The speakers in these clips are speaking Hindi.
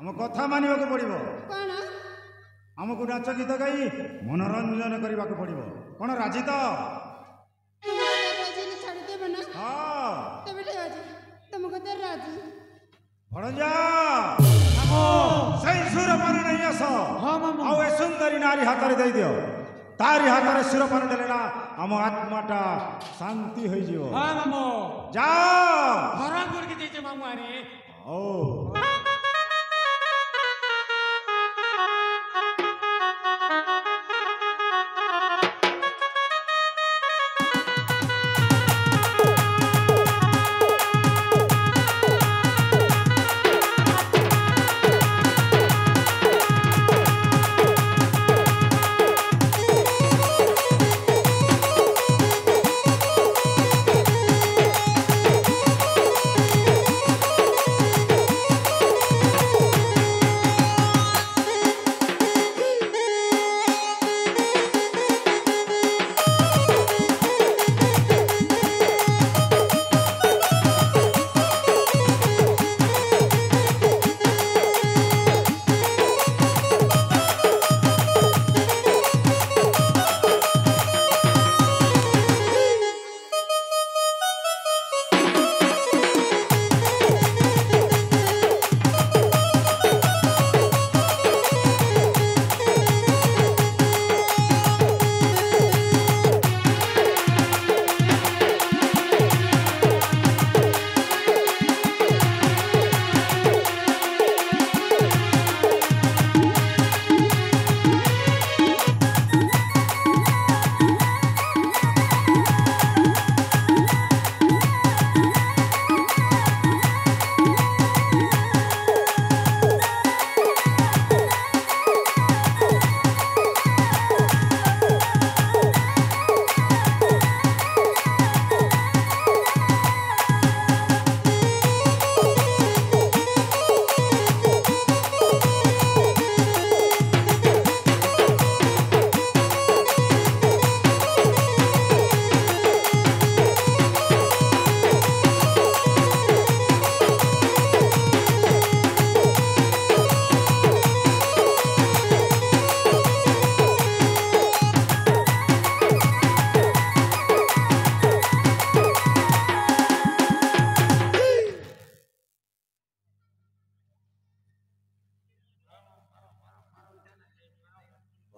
आम कथा मानिबाक पड़िबो कौन आमको नाच गीत गाई मनोरंजन करने को पड़िबो कौन राजी तो राजी छाड़ी देबो ना हाँ तबे ठीक अछि तुमको तो राजी भणजा मामो सही सुरपान नहीं आस हाँ मामो आउ ए सुंदरी नारी हाथ रे दे दियो तारी हाथ रे सुरपान देले ना आम आत्माटा शांति होई जिवो हाँ मामो जाओ हराम करके देचे मामू आरे ओ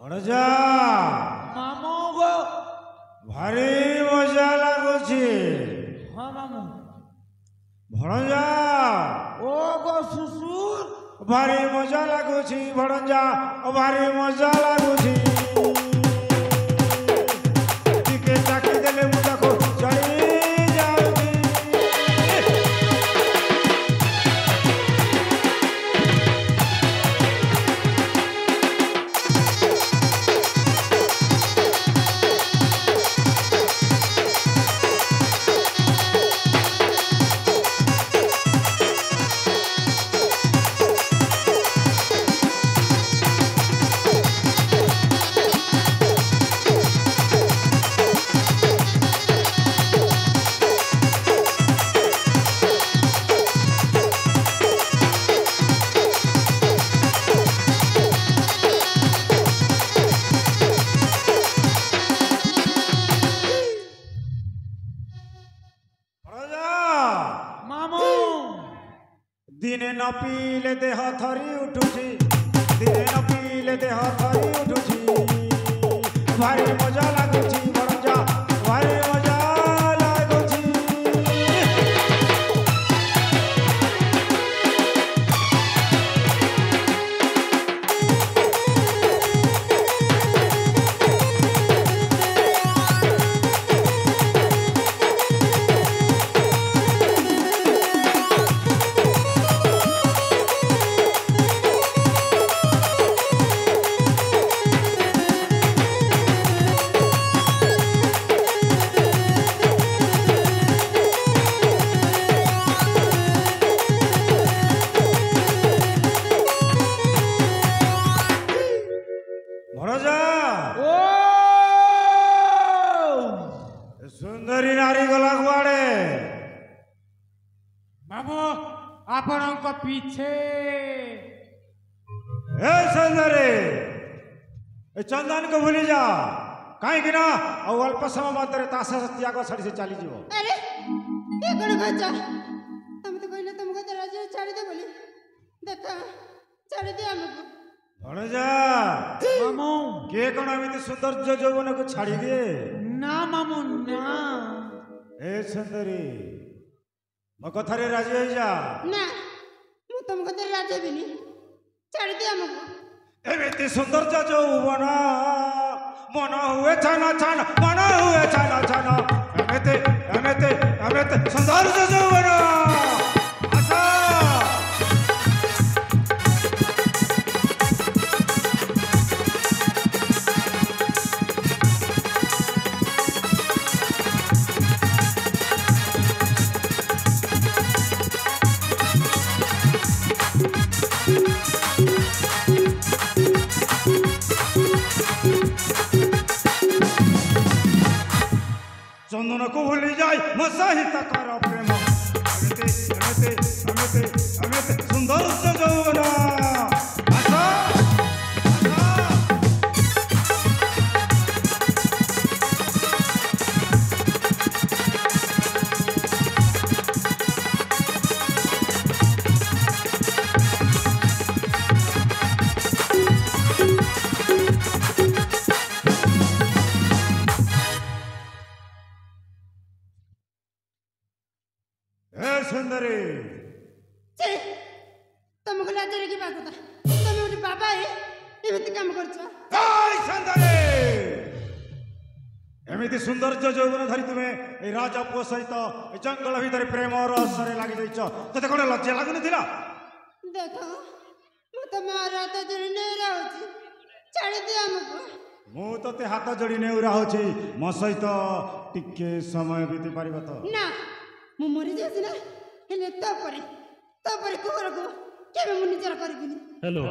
भणजा मामो गो भारी मजा लागुची हाँ मामू भणजा ओ गो सुसुर भारी मजा लागुची भणजा भारी मजा लागुची टिके चाकी देले मुझा को चली जाऊगी दिने न पीले देह थरी उठुची दिने न पीले देह थरी उठुची भारी मजा लागुची भणजा भारी मजा लागुची भणजा ओ सुंदरी नारी गला कुआड़े मामो आपणक पीछे ए चंदन को भूली जा कहीं ना और अल्प समय मध्य ताशा त्याग छाड़ी से चली जीव अरे ये कौन कहछ तुम तो कहले तुमको तो राजी छाड़ी दे बोली देखा छाड़ी दे हमको भणजा मामू के कौन एमती सौंदर्य यौवन को छाड़ी दे ना मामू ना ए सुंदरी मो कथारे राजी हो जा ना मु तुमको तो राजी बिनी छाड़ी दे हमको एमती सौंदर्य यौवन मन हुए छाना छाना मन हुए छाना छाना एमती एमती एमती सौंदर्य यौवन आशा चंदन को भूली जाए मो सहित कर प्रेम एमती एमती एमती एमती सुंदर यौवन आशा सुंदरी छे तुमको लाज रे की बात होता तुम उठी बाबा है एमती काम करछ जय सुंदरी एमती सौंदर्य यौवन धरी तुमे ए राजा पुओ सहित ए जंगल भीतर प्रेम रसरे लागि जाइछ तते कोन लज्जा लागुनी थिला देखो मु तुम्हारा तो जड़ी नहीं रहउची छाड़ी दे हमको मु तते हाथ जोड़ी नेउरा होछि मो सहित टिके समय बीती पारिबो तो ना मु मरि जासी ना हेले तो परे कुहर को केबे मु निजर करबिनी हेलो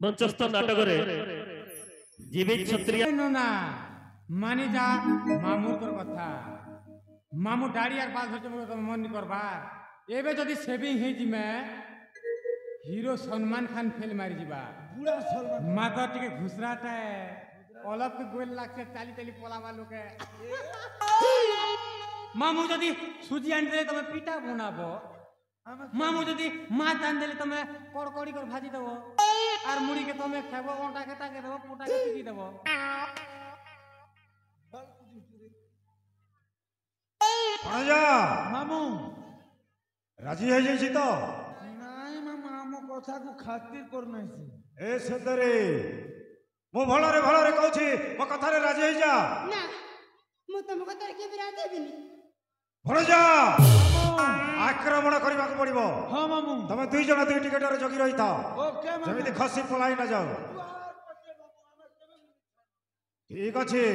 मंचस्थ नाटक रे जीवित क्षत्रिय ना मानी जा मामू कर कथा मामू दाढ़ी आर बाल धरते मन नहीं करबार एबे जदी सेविंग हे जिमे हीरो सलमान खान फिल्म मारी जीवा पूरा सलमान माता टिके घुसराटा है अलग के गोल लाग से चाली चाली पोलावा लोग है मामू जदी सुजी आन दे तमे पीटा बनाबो मामू जदी माछ आन देले तमे कड़कड़ी कर भाजी देबो आर मुड़ी के तमे खाबो ओंटा के ताके देबो पोटा के पीटी देबो भणजा मामू राजी हो जाइछि तो नाई मामू कथा को खातिर करना है ए सुंदरी मु भलरे कहछि मो कथारे राजी हो जा ना मु तुमको तो के भी राजी बिनी भणजा आक्रमण करबा को पड़िबो हां मामू तमे दुई जण दुई टिकेटर जगी रही था ओके मामू जेमिति खसी पलाई न जाओ ठीक अछि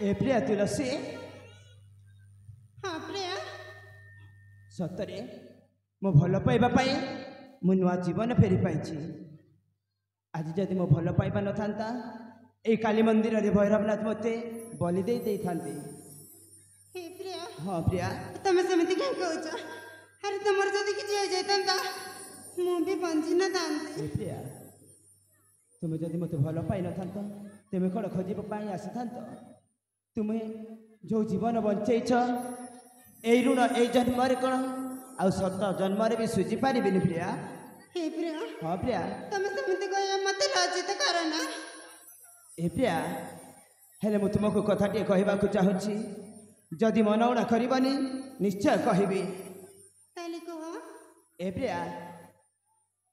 ए प्रिया तुलसी हाँ प्रिया सतरे मो भल पाइबा पाई मु नुआ जीवन फेरी पाइछि आज जदि मो भल पाइबा न थांता ए काली मंदिर रे भैरवनाथ मते बलि दे थांते हे प्रिया हाँ प्रिया तुम सेमती क्या कहछ अरे तुमर जदी किछि हो जायतंता मु भी बंजी न दांते ए प्रिया तुम जदि मते भल पाइ न थांता तेमे कण खोजिब पाई आसी थांतो तुमे जो जीवन बंचैछ ए ऋण ए जन्म रे कण आ सत जन्म रे भी सुझी पारिबिनी प्रिया हे प्रिया हाँ प्रिया तुम सेमती कह मत लज्जित कर ना ए प्रिया हेले मु तुमको कथाटे कहवाक चाहूँगी जदि मनउणा करबनी निश्चय कहबी ताली कह ए प्रिया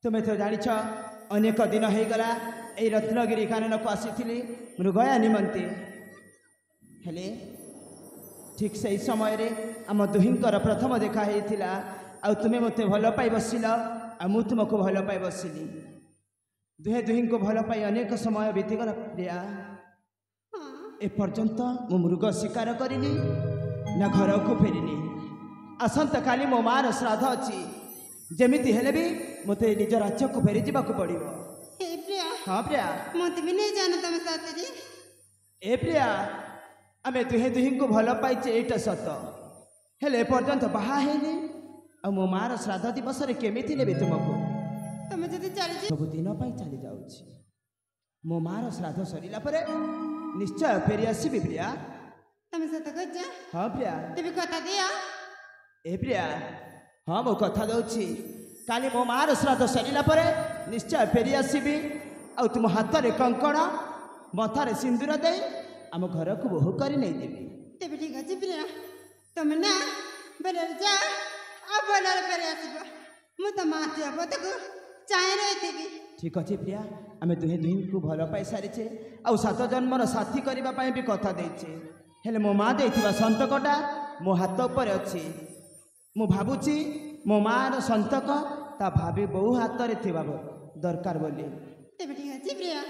तुमे तो जानिछ अनेक दिन हो गला ए रत्नगिरी कानन को आसी मृगया निमंते हेले ठीक से समय रे आम दुहींकर प्रथम देखा होता आ तुमे मते भल पाई बसिल आ मु तुमको भल पाई बसिली दुहे दुहीं को भल पाई अनेक समय बीतीगला प्रिया ए पर्यंत मु मृग शिकार करिनी ना घर को फेरिनी आसंता काली मो मार श्राद्ध अच्छी जेमिति हेले भी मते निज राज्य को फेरी जावाक पड़िबो हे प्रिया हाँ प्रिया मत भी नहीं जान तुम साथी ए प्रिया आमे दुहे दुहीं को भल पाइचे एटा सत हेले पर्यंत बाहा हेनी आ मो मार श्राद्ध दिवस रे केमिति नेबे तुमको तुम जदि चली सब दिन पाई चली जाउछि मो मार श्राद्ध सरिला परे निश्चय फेरी आसीबी प्रिया तुम सत कह हाँ प्रिया तुम कथा दिया ए प्रिया हाँ मो कथा दउछि काली मो मार श्राद्ध सरिला परे निश्चय फेरी आसीबी आ तुम हाथ रे कंकण मथारे सिंदूर दे आम घर को बोह कर नहीं देवी तेरे ठीक अच्छे प्रिया तुम ना बेले जा अब बोला पेरे आसीबो मु तो माती अब तक चाहे रही थी ठीक अच्छे प्रिया आम दुहे दुहीं को भल पाई सारीचे आ 7 जन्मर साथी करने भी कथा देचे हेले मो माँ देथिबा संतकटा मो हाथ उपर अच्छी मु भावुची मो मार संतक ता भाभी बहु हाथ रे थिबा दरकार बोली तेरे ठीक अच्छे प्रिया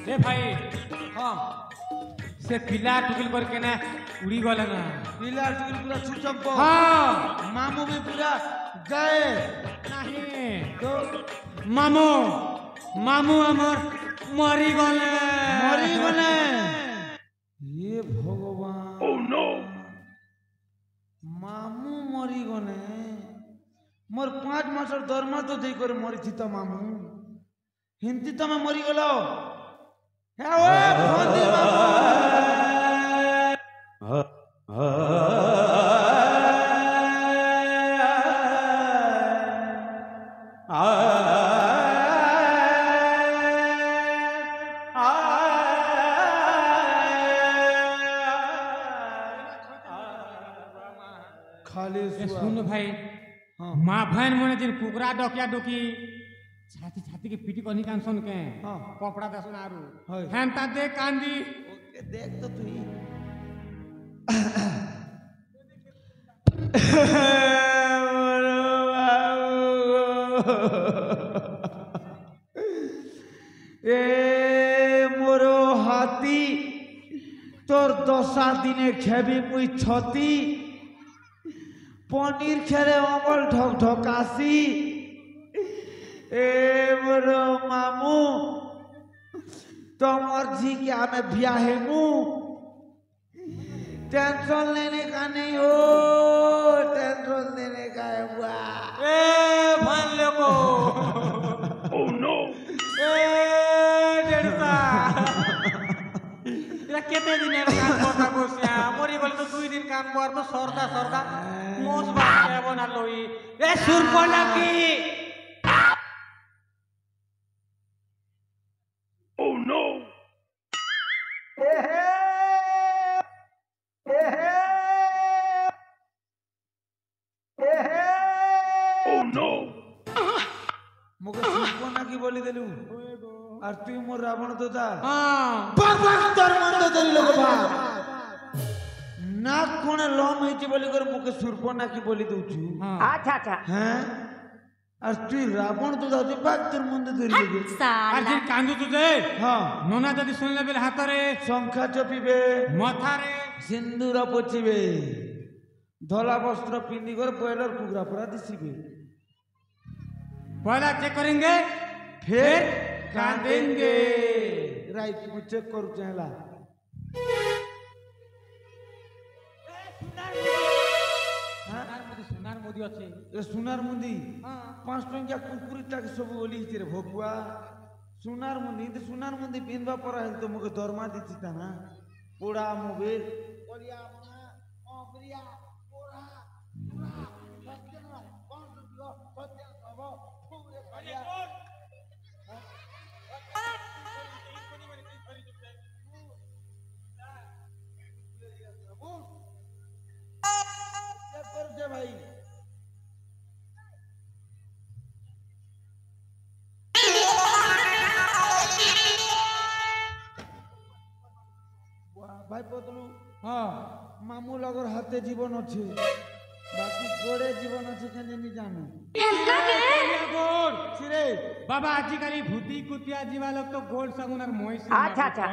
ए भाई हाँ से पिला टुकिल करके ना उड़ी गले ना पिला टुकिल पूरा छुचंप हाँ मामू भी पूरा गए नहीं तो मामू मामू अमर मरी गले ये भगवान ओह नो ମାମୁଁ ମରିଗଲେ ମୋର 5 ମାସର ଦରମା ତ ଦେଇକରି ମରିଥି ତ ମାମୁଁ ହିନ୍ତି ତମେ ମରିଗଲ ହେ ଓ ଭନ୍ତି खाली सुन भाई माँ बहन मने दिन कुकरा डकिया डकी छाती छाती के पीटी कनी कान सुन के कपड़ा दस नारू हेंता देख कांदी ओके देख तो तू ए मोरो हाथी तोर 10 दिने खेबी मुई छती पनीर खेले अमल ढक ढकासी ए मोरो मामू तमर जी के हमें ब्याह मु टेंशन लेने का नहीं हो टेंशन लेने का है बुआ ए भान लोगो Oh no! ए डेढ़सा এরা কেতে দিনের কাম কথা বসিয়া মরি বলে তো 2 দিন কাম করবো সরদা সরদা মোস বাড়াবো না লই এ সুরপ নাকি Oh no! Oh no! मुके सुनको ना की बोली देलु और तू मोर रावण दोता हां भगवान तोर मन तो देली लोग बा ना कोन लम हेची बोली कर मुके सुरपो ना की बोली दउछु अच्छा अच्छा हैं और तू रावण तो दादी बाग तोर मन तो देली लोग আর যে কান্দু তুজে हां নোনা যদি শুনলে বেলে হাতরে শঙ্খা চপিবে মাথারে সিন্দুর পচিবে ধলা বস্ত্র পিন্ধি করে বয়লর কুকুরা পরা দিছিবে पहला चेक करेंगे फिर कांदेंगे राइट मु चेक करू चाहला সোনার মোদি আছে ए सुनार मुंदी 5 टंकिया कुकुरीटा के सब बोली रे भगुआ सुनार मुंदी पिनबा पर है तो मुके दरमा दिछि ता ना पोड़ा मोबाइल ओलिया अपना ओबरिया पोड़ा सत्य ना कौन दियो सत्य सबो पूरे बढ़िया कर भाई भाई पतलू हाँ मामू लगर हाथे जीवन अच्छे बाकी गोड़े जीवन अच्छे के नहीं जानो छिरे बाबा आजिकाली भूती कुतिया जीवा लोग तो गोल सगुन और मोई से अच्छा, अच्छा।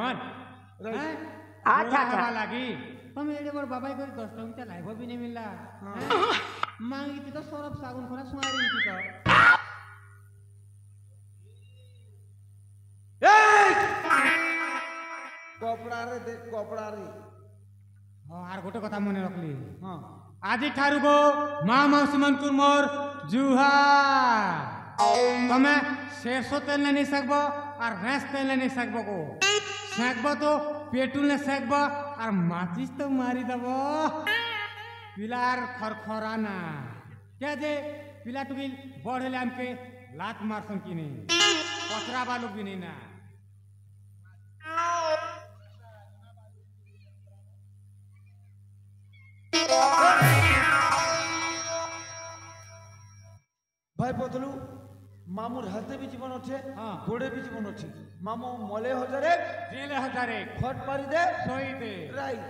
अच्छा, अच्छा। लगी तुम ये मोर बाबा को 10 टंका लाइव भी नहीं मिला मांगी थी तो सौरभ सागुन खोना सुनारी थी तो कपड़ा रे देख कपड़ा रे हाँ आर गोटे कथा मने रखली हाँ আজি ঠারু গো মা মাউসী মানকুর মোর জুহার তুমি শেষ তেল नहीं सकबो और रेस तेल नहीं सकबो को सेकबो तो पेट्रोल ने सेकबो और माचिस तो मारी दबो पिलार खरखराना क्या जे पिला टुकिल बढ़ले हमके लात मारसन की नहीं पथरा बालू भी नहीं ना भाई पतलू मामूर हाथे भी जीवन अच्छे गोड़े भी जीवन अच्छे मामू मले हजारे जेले हजारे खट पारी दे सोई दे राइट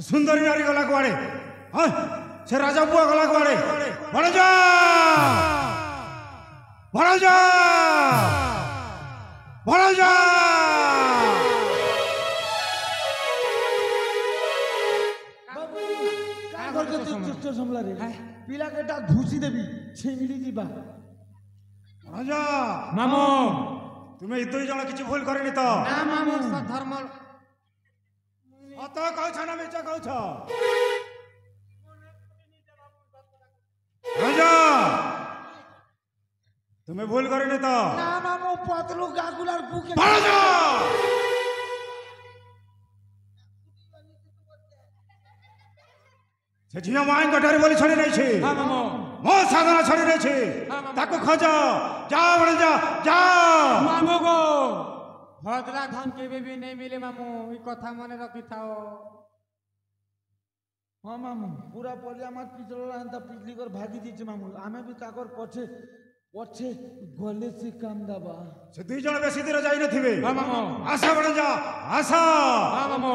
सुंदरी नारी गला कुआड़े से राजा बुआ गला कुआड़े भड़ा जा ଗଲାରେ ପିଲାକେ ଟା ଘୁଷି ଦେବି ଛିଙ୍ଗିଲି ଯିବା ଭଣଜା ମାମୁ ତୁମେ ଏ ଦୁଇ ଜଣ କିଛି ଭୁଲ କରିନି ତ ନା ମାମୁ ଧର୍ମ ସତ କହୁଛ ନା ମିଛ କହୁଛ ଭଣଜା ତୁମେ ଭୁଲ କରିନି ତ ନା ମାମୁ ପତଲୁ ଗାଗୁଲାর বুকে ଭଣଜା ସେ ଝିଅ ମାଇଙ୍କ ଠାରୁ ବୋଲି ଛଡ଼ି ନେଇଛି ହଁ ମାମୁ ମୋ ସାଧନ ଛଡ଼ି ନେଇଛି ତାକୁ ଖୋଜ ଯାଅ ଭଣଜା ଯାଅ ମାମୁ ଗো ଭଦ୍ରା ଧନ କେବେ ବି ନେଇ ମିଳେ ମାମୁ এই কথা মনে ରଖିଥାଅ ହଁ ମାମୁ ପୁରା ପଲିଆ ମାର ପିଛଳ ଏନ୍ତା ପିଛଲି କର ଭାଗି ଦେଇଛି ମାମୁ ଆମେ ବି ତାକର ପଛେ ପଛେ ଗଲେ ସେ କାମ ଦବା ସେ ଦୁଇ ଜଣ ବେଶୀ ଦୂର ଯାଇନଥିବେ ହଁ ମାମୁ ଆସ ଭଣଜା ଆସ ହଁ ମାମୁ